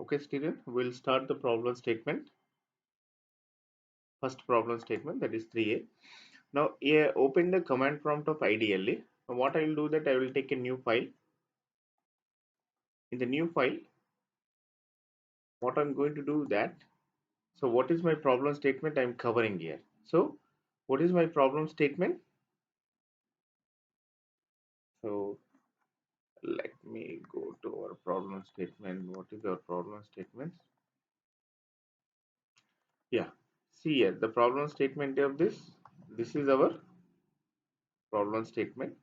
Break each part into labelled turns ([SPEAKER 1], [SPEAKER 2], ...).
[SPEAKER 1] Okay, student, we'll start the problem statement. First problem statement, that is 3a. Now, here open the command prompt of ideally. Now, what I will do that I will take a new file. In the new file, what I'm going to do that. So, what is my problem statement I'm covering here? So, what is my problem statement? So, let me go to our problem statement. What is our problem statement? Yeah, see here the problem statement of this. This is our problem statement.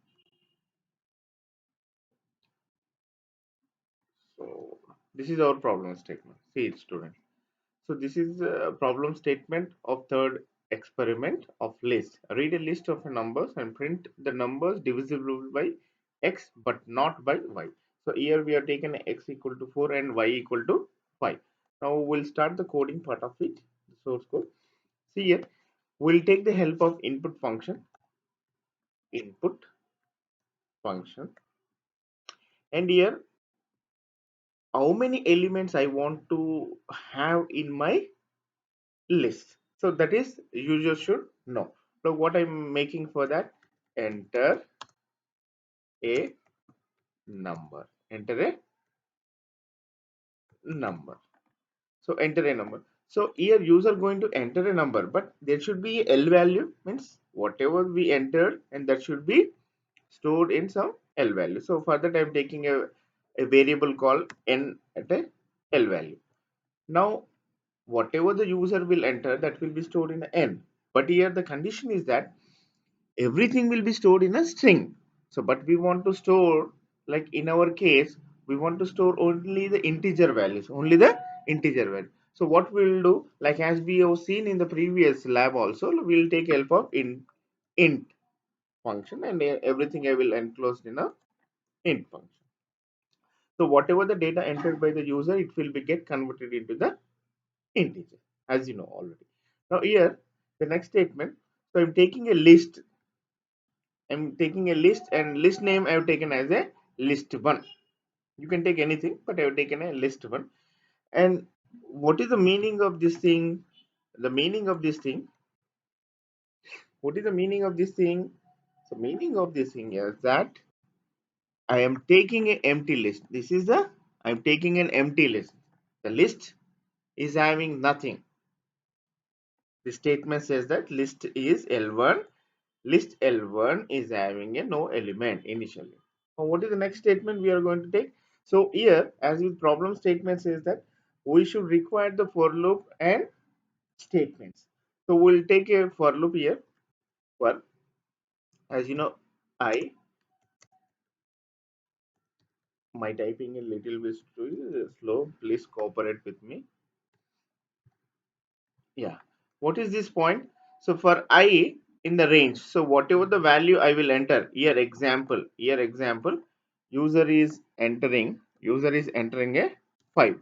[SPEAKER 1] So this is our problem statement. See it, student. So this is a problem statement of third experiment of list. Read a list of numbers and print the numbers divisible by x but not by y. So here we are taking x equal to 4 and y equal to 5. Now we'll start the coding part of it, the source code. See here, we'll take the help of input function, and here how many elements I want to have in my list. So that is user should know. So what I'm making for that, enter a number. Enter a number. So enter a number. So here user going to enter a number, but there should be L value, means whatever we entered, and that should be stored in some L value. So for that I'm taking a variable called n at a L value. Now whatever the user will enter, that will be stored in n. But here the condition is that everything will be stored in a string. So but we want to store, like in our case, we want to store only the integer values, only the integer value. So what we'll do, like as we have seen in the previous lab also, we'll take help of int function, and everything I will enclose in a int function. So whatever the data entered by the user, it will be get converted into the integer, as you know already. Now here the next statement, so I'm taking a list. I'm taking a list, and list name I have taken as a list one. You can take anything, but I have taken a list one. And what is the meaning of this thing? The meaning of this thing. What is the meaning of this thing? So meaning of this thing is that I am taking an empty list. This is the I'm taking an empty list. The list is having nothing. The statement says that list is L1. List L1 is having a no element initially. Now, what is the next statement we are going to take? So here, as with problem statement says that we should require the for loop and statements. So we'll take a for loop here. For, as you know, I my typing a little bit slow. Please cooperate with me. Yeah. What is this point? So for I in the range, so whatever the value I will enter, here example, user is entering a 5.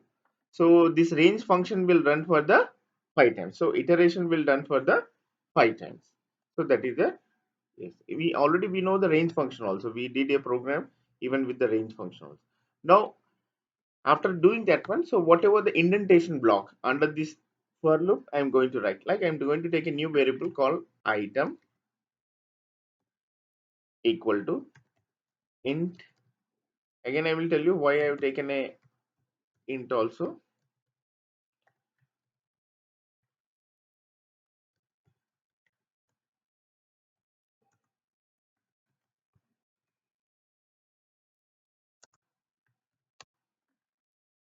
[SPEAKER 1] So this range function will run for the 5 times. So iteration will run for the 5 times. So that is the, yes, we know the range function also. We did a program even with the range function also. Now after doing that one, so whatever the indentation block under this for loop, I'm going to write, like I'm going to take a new variable called item equal to int. Again I will tell you why I have taken a int also.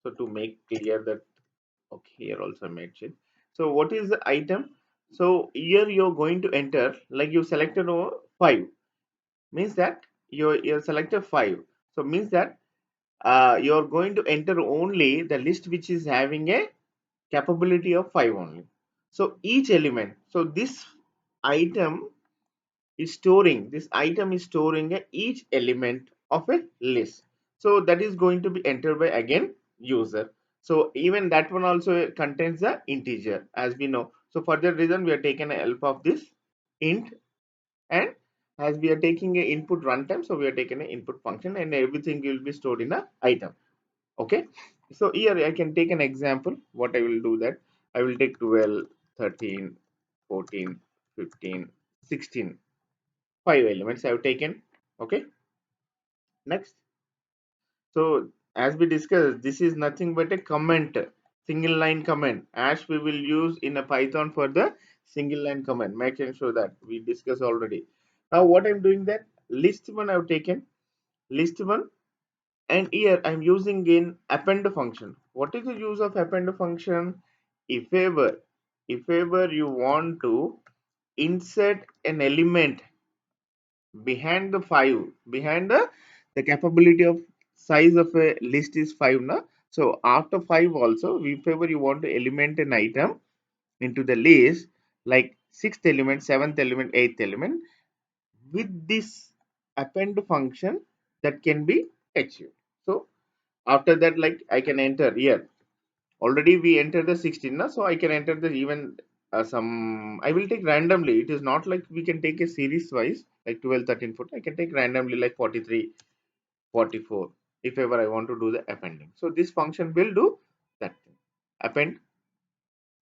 [SPEAKER 1] So to make clear that, okay, here also I made it. So what is the item? So here you're going to enter, like you selected over 5, means that you're selected 5. So means that you're going to enter only the list which is having a capability of 5 only. So each element, so item this item is storing each element of a list. So that is going to be entered by again user. So even that one also contains the integer, as we know. So for that reason we are taking a help of this int, and as we are taking a input runtime, so we are taking an input function, and everything will be stored in a item. Okay. So here I can take an example. What I will do that I will take 12, 13, 14, 15, 16. 5 elements I have taken. Okay. Next. So as we discussed, this is nothing but a comment, single line comment, as we will use in a Python for the single line comment. Making sure that we discussed already. Now what I'm doing that list one I've taken list one, and here I'm using in append function. What is the use of append function? If ever, if ever you want to insert an element behind the 5, behind the capability of size of a list is 5 na. So after 5 also, if ever you want to element an item into the list, like sixth element, seventh element, eighth element, with this append function, that can be achieved. So after that, like I can enter here, already we enter the 16 na, so I can enter the even some, I will take randomly. It is not like we can take a series wise like 12, 13, 14. I can take randomly like 43, 44 if ever I want to do the appending. So this function will do that thing, append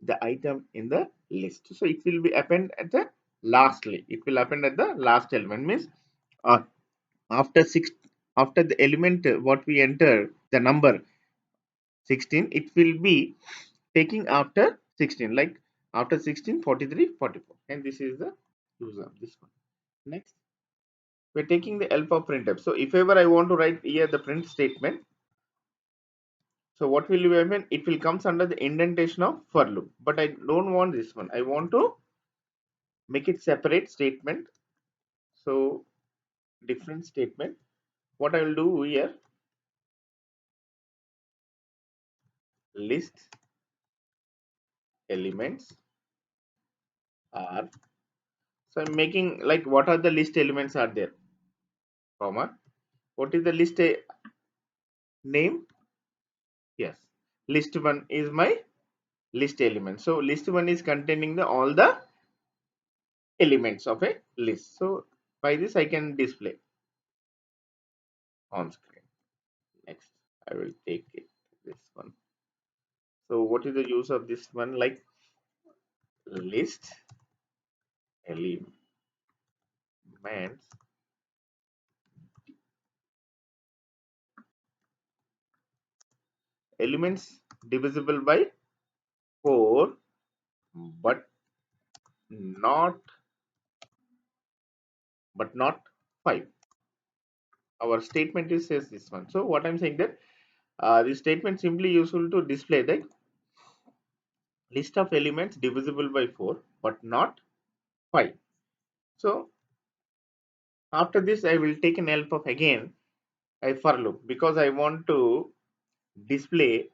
[SPEAKER 1] the item in the list. So it will be append at the lastly, it will append at the last element, means uh, after 6, after the element what we enter the number 16, it will be taking after 16, like after 16, 43, 44, and this is the use of this one. Next, we're taking the help of printf. So if ever I want to write here the print statement, so what will happen? It will comes under the indentation of for loop, but I don't want this one. I want to make it separate statement. So different statement. What I will do here, list elements are. So I'm making like what are the list elements are there, comma. What is the list name? Yes, list one is my list element. So list one is containing the all the elements of a list. So by this I can display on screen. Next, I will take it this one. So what is the use of this one? Like list elements elements divisible by 4 but not not 5. Our statement is says this one. So what I'm saying that this statement simply useful to display the list of elements divisible by 4 but not 5. So after this I will take an help of again a for loop, because I want to display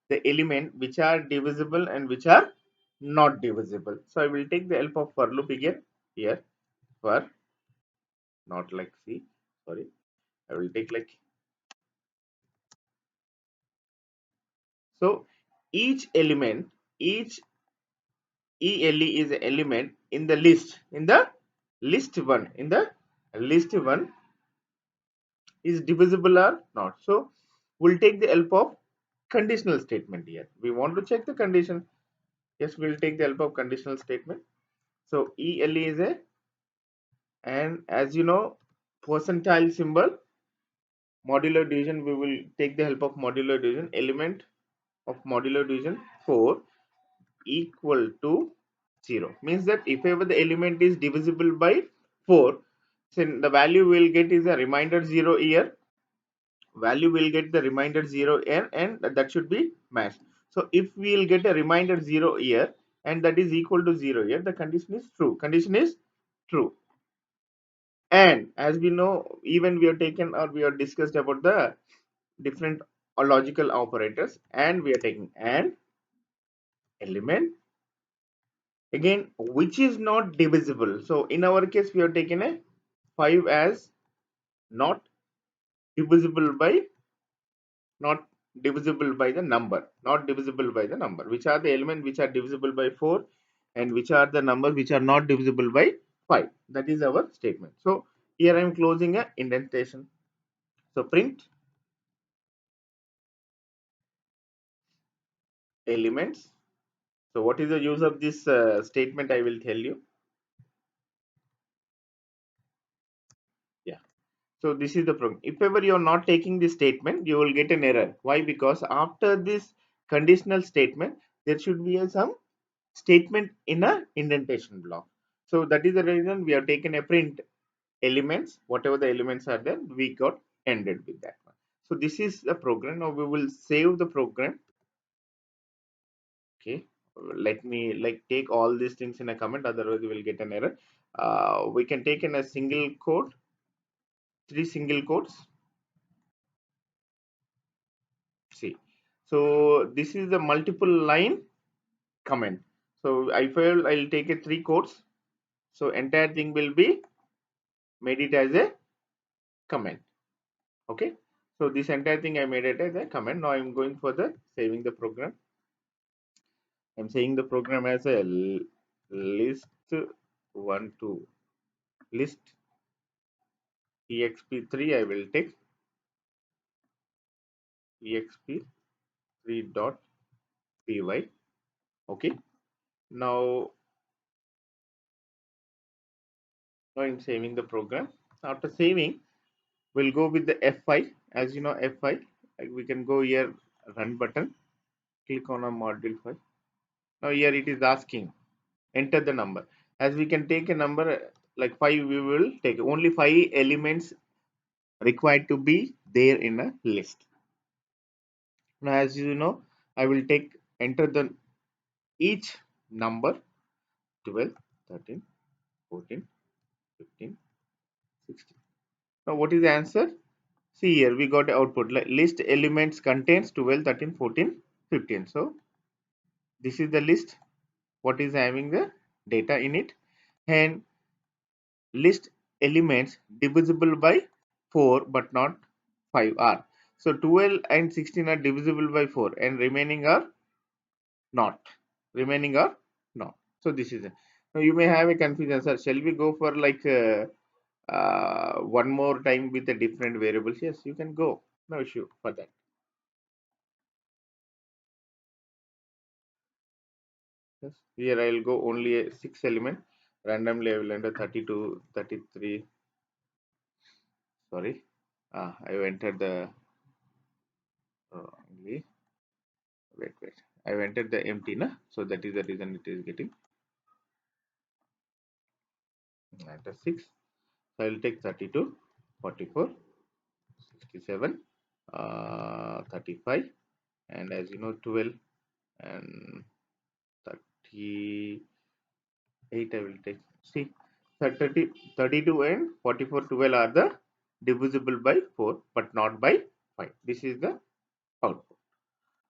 [SPEAKER 1] the element which are divisible and which are not divisible. So I will take the help of for loop again here, for not like C, sorry, I will take like, so each element, each ele is an element in the list, in the list one, in the list one is divisible or not. So we'll take the help of conditional statement here. We want to check the condition. Yes, we'll take the help of conditional statement. So ele is a, and as you know, percentile symbol, modular division, we will take the help of modular division. Element of modular division 4 equal to 0, means that if ever the element is divisible by 4, then the value we'll get is a reminder 0 here, value will get the reminder 0 here, and that should be matched. So if we'll get a reminder 0 here and that is equal to 0 here, the condition is true, condition is true. And as we know, even we have taken or we have discussed about the different logical operators, and we are taking an element again which is not divisible. So in our case we have taken a 5 as not divisible by, not divisible by the number, not divisible by the number. Which are the element which are divisible by 4 and which are the numbers which are not divisible by 5? That is our statement. So here I am closing a indentation. So print elements. So what is the use of this statement? I will tell you. Yeah. So this is the problem. If ever you are not taking this statement, you will get an error. Why? Because after this conditional statement, there should be some statement in a indentation block. So that is the reason we have taken a print elements. Whatever the elements are there, we got ended with that one. So this is the program. Now we will save the program. Okay. Let me like take all these things in a comment. Otherwise, we will get an error. We can take in a single code, three single quotes. See, so this is the multiple line comment. So I feel I'll take a three quotes. So entire thing will be made it as a comment. Okay. So this entire thing I made it as a comment. Now I'm going for the saving the program. I'm saying the program as a list one to list exp3. I will take exp3 dot py. Okay. Now I'm saving the program. After saving, we'll go with the F5. As you know, F5, we can go here, run button, click on a module file. Now here it is asking, enter the number. As we can take a number like 5, we will take only 5 elements required to be there in a list. Now as you know, I will take enter the each number 12, 13, 14, 15, 16. Now what is the answer? See here, we got output like list elements contains 12, 13, 14, 15. So this is the list what is having the data in it, and list elements divisible by 4 but not 5 are. So 12 and 16 are divisible by 4 and remaining are not. Remaining are not. So this is it. Now you may have a confusion, sir. Shall we go for like one more time with the different variables? Yes, you can go. No issue for that. Yes. Here I will go only a 6 element. Randomly I will enter 32, 33. Sorry. I have entered the only. Wait. I have entered the empty, na? So that is the reason it is getting enter 6. So I will take 32, 44, 67, 35, and as you know 12 and 38 I will take. See, 30, 32 and 44, 12 are the divisible by 4 but not by 5. This is the output.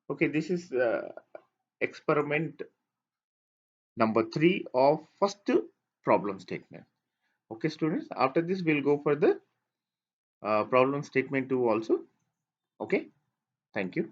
[SPEAKER 1] Okay, this is experiment number 3 of first problem statement. Okay students, after this we'll go for the problem statement 2 also. Okay, thank you.